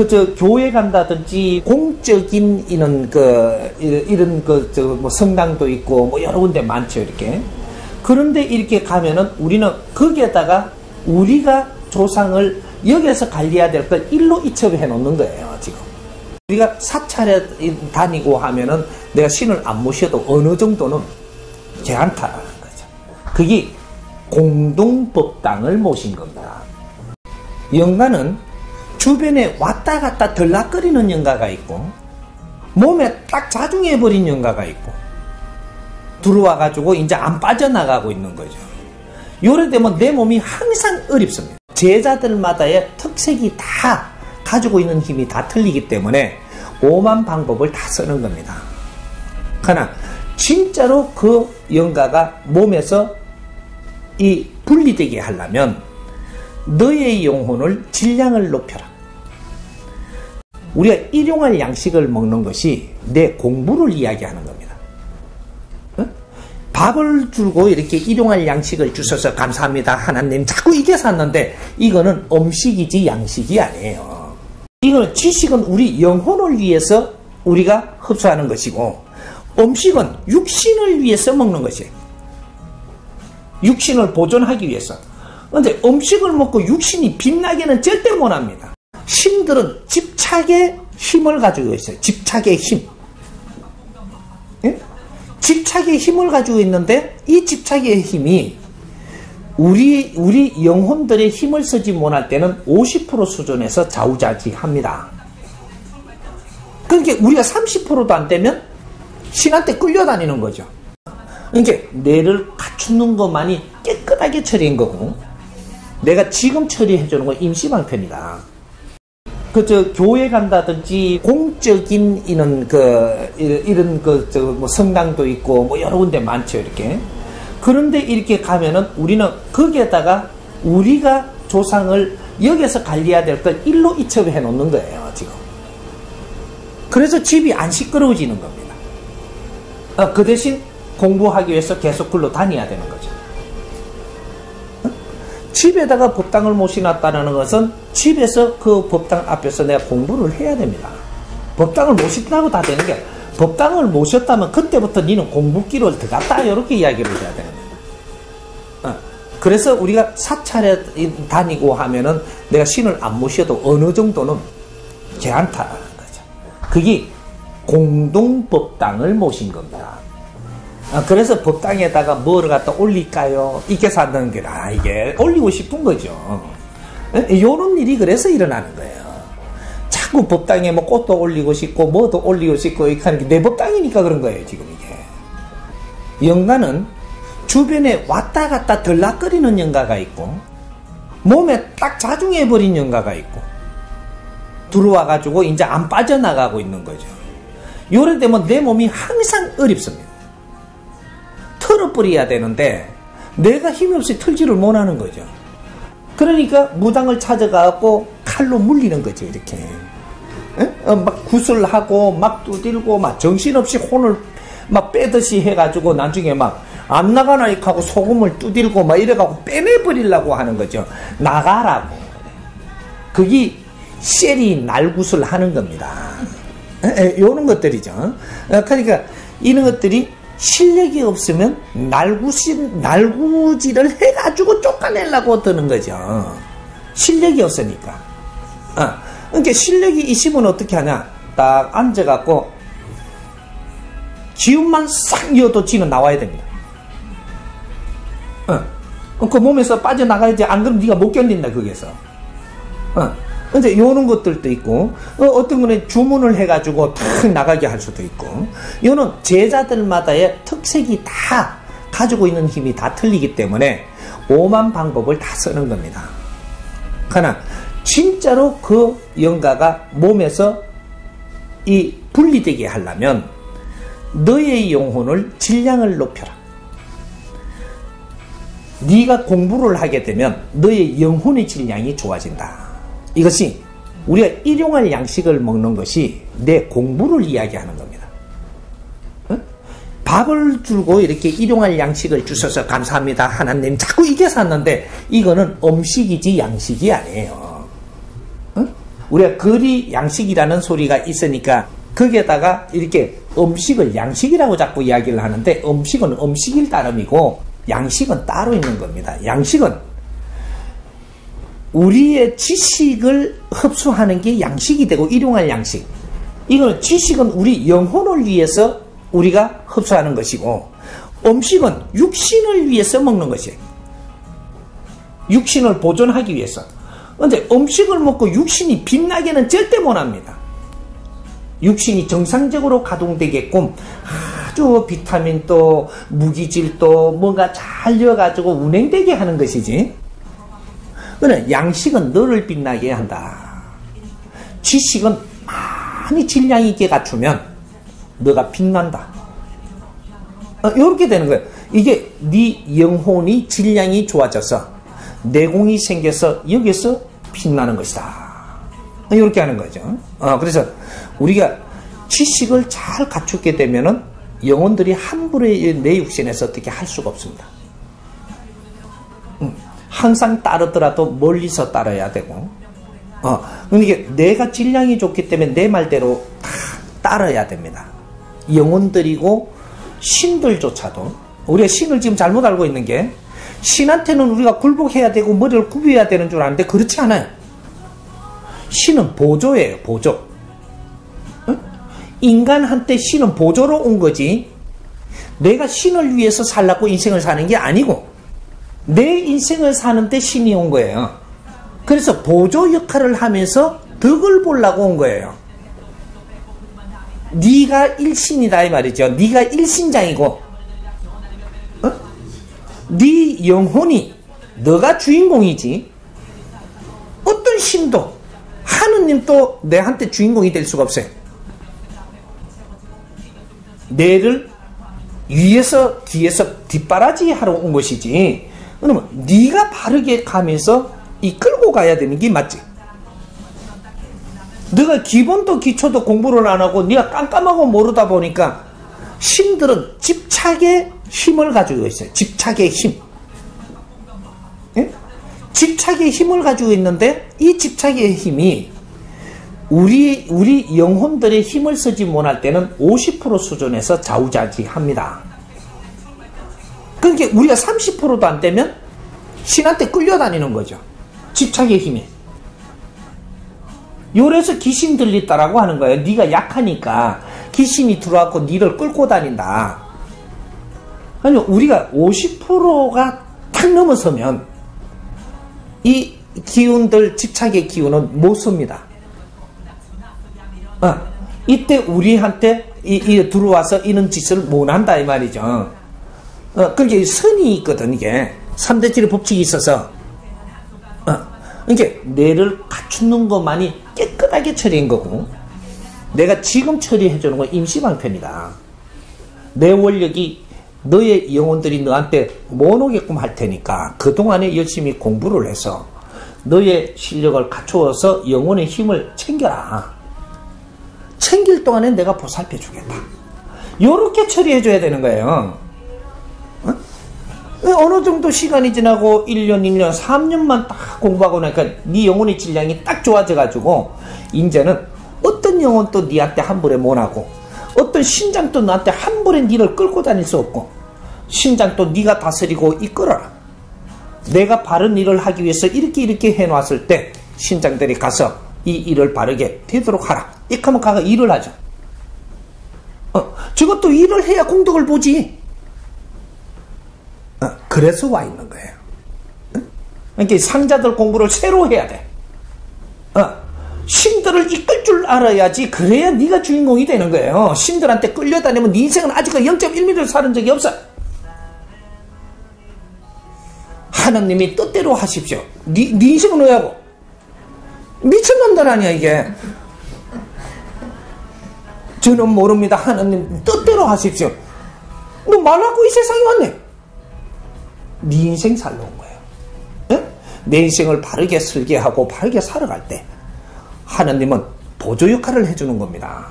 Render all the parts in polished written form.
교회 간다든지 공적인 이런 뭐 성당도 있고 뭐 여러 군데 많죠, 이렇게. 그런데 이렇게 가면은 우리는 거기에다가 우리가 조상을 여기에서 관리해야 될 걸 일로 이첩해 놓는 거예요, 지금. 우리가 사찰에 다니고 하면은 내가 신을 안 모셔도 어느 정도는 괜찮다라는 거죠. 그게 공동법당을 모신 겁니다. 영가는 주변에 왔다 갔다 들락거리는 영가가 있고, 몸에 딱 자중해버린 영가가 있고, 들어와가지고 이제 안 빠져나가고 있는 거죠. 요래 되면 내 몸이 항상 어렵습니다. 제자들마다의 특색이 다 가지고 있는 힘이 다 틀리기 때문에 오만 방법을 다 쓰는 겁니다. 그러나 진짜로 그 영가가 몸에서 이 분리되게 하려면 너의 영혼을 질량을 높여라. 우리가 일용할 양식을 먹는 것이 내 공부를 이야기하는 겁니다. 밥을 주고 이렇게 일용할 양식을 주셔서 감사합니다 하나님, 자꾸 이게 샀는데 이거는 음식이지 양식이 아니에요. 이거는 지식은 우리 영혼을 위해서 우리가 흡수하는 것이고, 음식은 육신을 위해서 먹는 것이에요. 육신을 보존하기 위해서. 그런데 음식을 먹고 육신이 빛나게는 절대 못합니다. 신들은 집착의 힘을 가지고 있어요. 집착의 힘. 예? 집착의 힘을 가지고 있는데 이 집착의 힘이 우리 영혼들의 힘을 쓰지 못할 때는 50% 수준에서 좌우자지합니다. 그러니까 우리가 30%도 안 되면 신한테 끌려다니는 거죠. 그러니까 뇌를 갖추는 것만이 깨끗하게 처리한 거고, 내가 지금 처리해 주는 건 임시방편이다. 교회 간다든지 공적인 이런 뭐 성당도 있고 뭐 여러 군데 많죠, 이렇게. 그런데 이렇게 가면은 우리는 거기에다가 우리가 조상을 여기에서 관리해야 될 걸 일로 이첩해 놓는 거예요, 지금. 그래서 집이 안 시끄러워지는 겁니다. 그 대신 공부하기 위해서 계속 글로 다녀야 되는 거죠. 집에다가 법당을 모셔놨다는 것은 집에서 그 법당 앞에서 내가 공부를 해야 됩니다. 법당을 모신다고 다 되는 게, 법당을 모셨다면 그때부터 니는 공부기로 들어갔다, 이렇게 이야기를 해야 되는 거예요. 그래서 우리가 사찰에 다니고 하면은 내가 신을 안 모셔도 어느 정도는 괜찮다라는 거죠. 그게 공동법당을 모신 겁니다. 그래서 법당에다가 뭐를 갖다 올릴까요? 이렇게 산다는 게, 이게 올리고 싶은 거죠. 요런 일이 그래서 일어나는 거예요. 자꾸 법당에 뭐 꽃도 올리고 싶고, 뭐도 올리고 싶고, 이렇게 하는 게 내 법당이니까 그런 거예요, 지금 이게. 영가는 주변에 왔다 갔다 들락거리는 영가가 있고, 몸에 딱 자중해버린 영가가 있고, 들어와가지고 이제 안 빠져나가고 있는 거죠. 요래 되면 내 몸이 항상 어렵습니다. 털어버려야 되는데 내가 힘이 없이 털지를 못하는 거죠. 그러니까 무당을 찾아가고 칼로 물리는 거죠, 이렇게. 막 구슬하고 막 두들고 막 정신없이 혼을 막 빼듯이 해가지고 나중에 막 안 나가나 하고 소금을 두들고 막 이래가지고 빼내버리려고 하는 거죠. 나가라고. 그게 셀이 날구슬 하는 겁니다. 요런 것들이죠. 그러니까 이런 것들이 실력이 없으면 날구질을 해가지고 쫓아내려고 드는 거죠. 실력이 없으니까. 그러니까 실력이 있으면 어떻게 하냐? 딱 앉아갖고 기운만 싹 이어도 지는 나와야 됩니다. 그 몸에서 빠져나가야지. 안 그러면 네가 못 견딘다, 거기에서. 근데 요런 것들도 있고, 어떤 거는 주문을 해가지고 탁 나가게 할 수도 있고, 요는 제자들마다의 특색이 다 가지고 있는 힘이 다 틀리기 때문에 오만 방법을 다 쓰는 겁니다. 그러나 진짜로 그 영가가 몸에서 이 분리되게 하려면 너의 영혼을 질량을 높여라. 네가 공부를 하게 되면 너의 영혼의 질량이 좋아진다. 이것이 우리가 일용할 양식을 먹는 것이 내 공부를 이야기하는 겁니다. 밥을 주고 이렇게 일용할 양식을 주셔서 감사합니다 하나님, 자꾸 이게 샀는데 이거는 음식이지 양식이 아니에요. 우리가 거리 양식이라는 소리가 있으니까 거기에다가 이렇게 음식을 양식이라고 자꾸 이야기를 하는데 음식은 음식일 따름이고 양식은 따로 있는 겁니다. 양식은 우리의 지식을 흡수하는 게 양식이 되고 일용할 양식. 이건 지식은 우리 영혼을 위해서 우리가 흡수하는 것이고 음식은 육신을 위해서 먹는 것이에요. 육신을 보존하기 위해서. 그런데 음식을 먹고 육신이 빛나게는 절대 못합니다. 육신이 정상적으로 가동되게끔 아주 비타민도 무기질도 뭔가 잘 되어가지고 운행되게 하는 것이지. 그러나 양식은 너를 빛나게 한다. 지식은 많이 질량 있게 갖추면 너가 빛난다. 이렇게 되는 거예요. 이게 네 영혼이 질량이 좋아져서 내공이 생겨서 여기서 빛나는 것이다. 이렇게 하는 거죠. 그래서 우리가 지식을 잘 갖추게 되면은 영혼들이 함부로 내 육신에서 어떻게 할 수가 없습니다. 항상 따르더라도 멀리서 따라야 되고, 그러니까 내가 질량이 좋기 때문에 내 말대로 다 따라야 됩니다. 영혼들이고 신들조차도 우리가 신을 지금 잘못 알고 있는 게 신한테는 우리가 굴복해야 되고 머리를 굽혀야 되는 줄 아는데 그렇지 않아요. 신은 보조예요. 보조. 인간한테 신은 보조로 온 거지 내가 신을 위해서 살라고 인생을 사는 게 아니고 내 인생을 사는데 신이 온 거예요. 그래서 보조 역할을 하면서 덕을 보려고 온 거예요. 네가 일신이다 이 말이죠. 네가 일신장이고 네 영혼이 너가 주인공이지 어떤 신도 하느님도 내한테 주인공이 될 수가 없어요. 내를 위에서 뒤에서 뒷바라지 하러 온 것이지. 그러면 네가 바르게 가면서 이끌고 가야 되는 게 맞지. 네가 기본도 기초도 공부를 안 하고 네가 깜깜하고 모르다 보니까 신들은 집착의 힘을 가지고 있어요. 집착의 힘. 예? 집착의 힘을 가지고 있는데 이 집착의 힘이 우리 영혼들의 힘을 쓰지 못할 때는 50% 수준에서 좌우자지합니다. 그러니까 우리가 30%도 안 되면 신한테 끌려다니는 거죠. 집착의 힘이. 요래서 귀신 들렸다라고 하는 거예요. 네가 약하니까 귀신이 들어와서 니를 끌고 다닌다. 아니 우리가 50%가 탁 넘어서면 이 기운들 집착의 기운은 못 씁니다. 이때 우리한테 들어와서 이런 짓을 못 한다 이 말이죠. 그게 선이 있거든. 이게 3대7의 법칙이 있어서 그러니까 뇌를 갖추는 것만이 깨끗하게 처리한 거고 내가 지금 처리해 주는 건 임시방편이다. 내 원력이 너의 영혼들이 너한테 못 오게끔 할 테니까 그동안에 열심히 공부를 해서 너의 실력을 갖추어서 영혼의 힘을 챙겨라. 챙길 동안에 내가 보살펴 주겠다. 요렇게 처리해 줘야 되는 거예요. 어느 정도 시간이 지나고 1년, 2년, 3년만 딱 공부하고 나니까 네 영혼의 질량이 딱 좋아져 가지고 이제는 어떤 영혼도 네한테 함부로 못하고 어떤 신장도 너한테 함부로 네를 끌고 다닐 수 없고 신장도 네가 다스리고 이끌어라. 내가 바른 일을 하기 위해서 이렇게 해놨을 때 신장들이 가서 이 일을 바르게 되도록 하라. 이렇게 하면 가가 일을 하죠. 저것도 일을 해야 공덕을 보지. 그래서 와 있는 거예요. 그러니까 상자들 공부를 새로 해야 돼. 신들을 이끌 줄 알아야지. 그래야 네가 주인공이 되는 거예요. 신들한테 끌려다니면 네 인생은 아직 0.1mm를 사는 적이 없어. 하나님이 뜻대로 하십시오. 네 인생은 왜 하고? 미친놈들 아니야 이게. 저는 모릅니다. 하나님 뜻대로 하십시오. 너 말하고 이 세상에 왔네. 네 인생 살러 온 거예요. 네? 내 인생을 바르게 설계하고 바르게 살아갈 때 하나님은 보조 역할을 해주는 겁니다.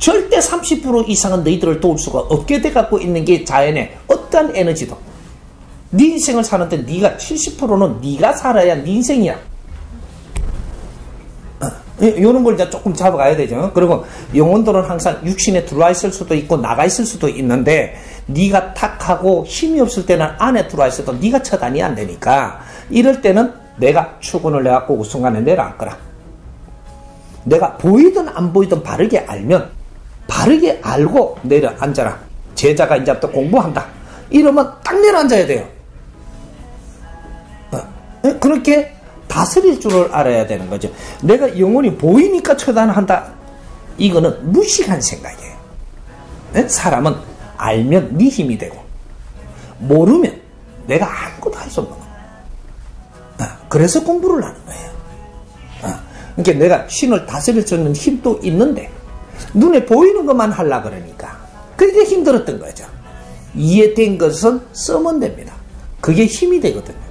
절대 30% 이상은 너희들을 도울 수가 없게 돼 갖고 있는 게 자연의 어떠한 에너지도. 네 인생을 사는데 네가 70%는 네가 살아야 네 인생이야. 이런 걸 이제 조금 잡아가야 되죠. 그리고 영혼들은 항상 육신에 들어와 있을 수도 있고 나가 있을 수도 있는데 네가 탁하고 힘이 없을 때는 안에 들어와 있어도 네가 처단이 안 되니까 이럴 때는 내가 축원을 해갖고 우순간에 내려앉거라. 내가 보이든 안 보이든 바르게 알면 바르게 알고 내려앉아라. 제자가 이제부터 공부한다. 이러면 딱 내려앉아야 돼요. 그렇게 다스릴 줄을 알아야 되는 거죠. 내가 영혼이 보이니까 처단한다. 이거는 무식한 생각이에요. 사람은 알면 네 힘이 되고 모르면 내가 아무것도 할 수 없는 거예요. 그래서 공부를 하는 거예요. 그러니까 내가 신을 다스릴 수 있는 힘도 있는데 눈에 보이는 것만 하려고 그러니까 그게 힘들었던 거죠. 이해된 것은 쓰면 됩니다. 그게 힘이 되거든요.